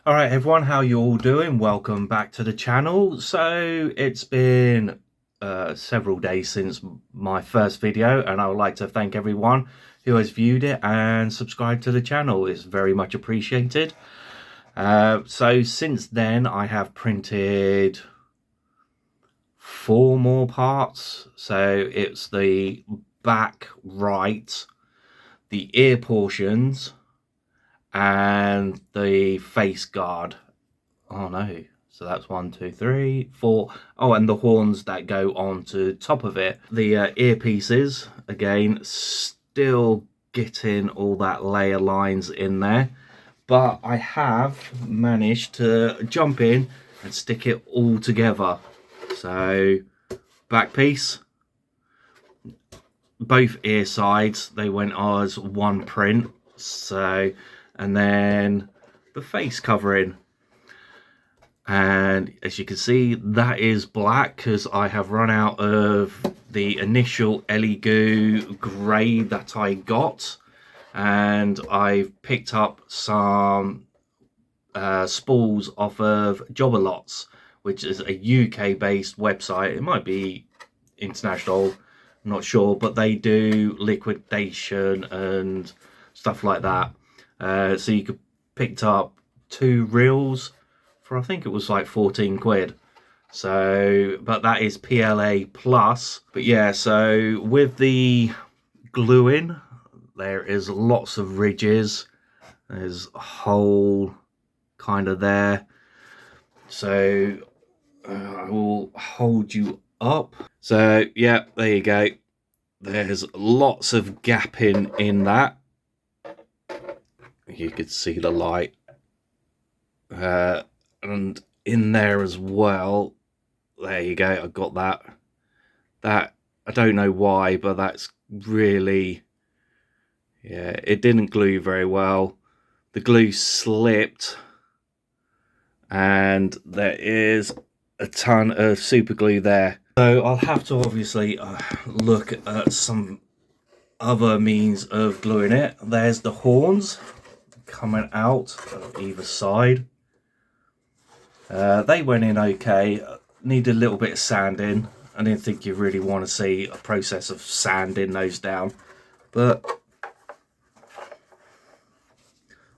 Alright everyone, how you all doing? Welcome back to the channel. So it's been several days since my first video, and I would like to thank everyone who has viewed it and subscribed to the channel. It's very much appreciated. So since then I have printed 4 more parts. So it's the back right, the ear portions, and the face guard. Oh no, so that's 1, 2, 3, 4. Oh, and the horns that go on to top of it. The earpieces, again, still getting all that layer lines in there, but I have managed to jump in and stick it all together. So back piece, both ear sides, they went as one print. So, and then the face covering, and as you can see, that is black because I have run out of the initial Elegoo grey that I got, and I've picked up some spools off of Jobberlots, which is a UK based website. It might be international, I'm not sure, but they do liquidation and stuff like that. So you could picked up 2 reels for, I think it was like 14 quid. So, but that is PLA plus. But yeah, so with the gluing, there is lots of ridges. There's a hole kind of there. So I will hold you up. So yeah, there you go. There's lots of gapping in that. You could see the light. And in there as well, there you go, I got that I don't know why, but that's really, yeah, it didn't glue very well. The glue slipped, and there is a ton of super glue there. So I'll have to obviously look at some other means of gluing it. There's the horns coming out of either side. They went in okay. Need a little bit of sanding. I didn't think you really want to see a process of sanding those down, but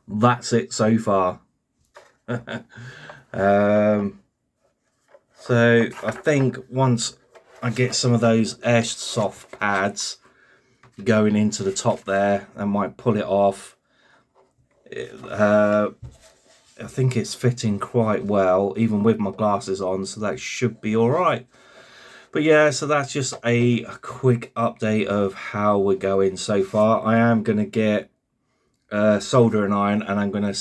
that's it so far. So I think once I get some of those airsoft pads going into the top there, I might pull it off. I think it's fitting quite well, even with my glasses on, so that should be all right. But yeah, so that's just a quick update of how we're going so far. I am going to get soldering iron, and I'm going to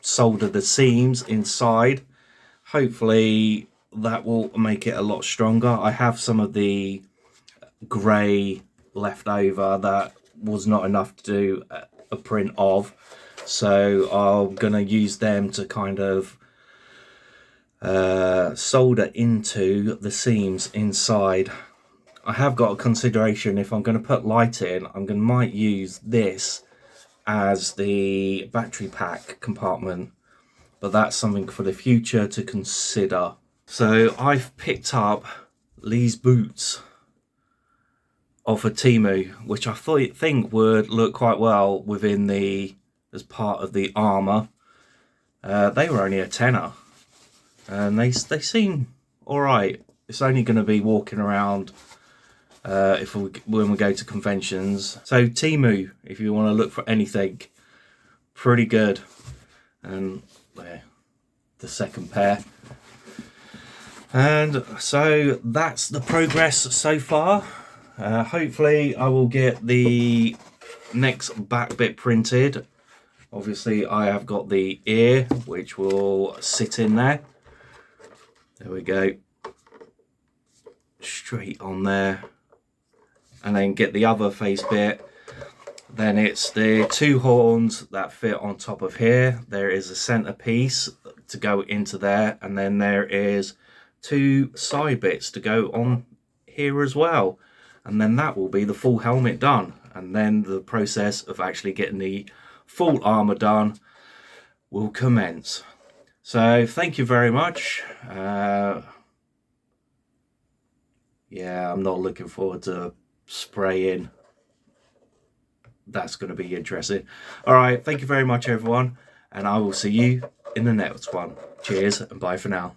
solder the seams inside. Hopefully that will make it a lot stronger. I have some of the grey left over that was not enough to do a print of, so I'm gonna use them to kind of solder into the seams inside. I have got a consideration. If I'm going to put light in, might use this as the battery pack compartment, but that's something for the future to consider. So I've picked up these boots off of Temu, which I think would look quite well within as part of the armor. They were only a tenner, and they seem all right. It's only going to be walking around when we go to conventions. So Temu, if you want to look for anything, pretty good. And there, the second pair. And so that's the progress so far. Hopefully I will get the next back bit printed. Obviously I have got the ear, which will sit in there. There we go. Straight on there. And then get the other face bit. Then it's the 2 horns that fit on top of here. There is a centerpiece to go into there, and then there is 2 side bits to go on here as well. And then that will be the full helmet done. And then the process of actually getting the full armor done will commence. So thank you very much. Yeah, I'm not looking forward to spraying. That's going to be interesting. All right, thank you very much, everyone, and I will see you in the next one. Cheers and bye for now.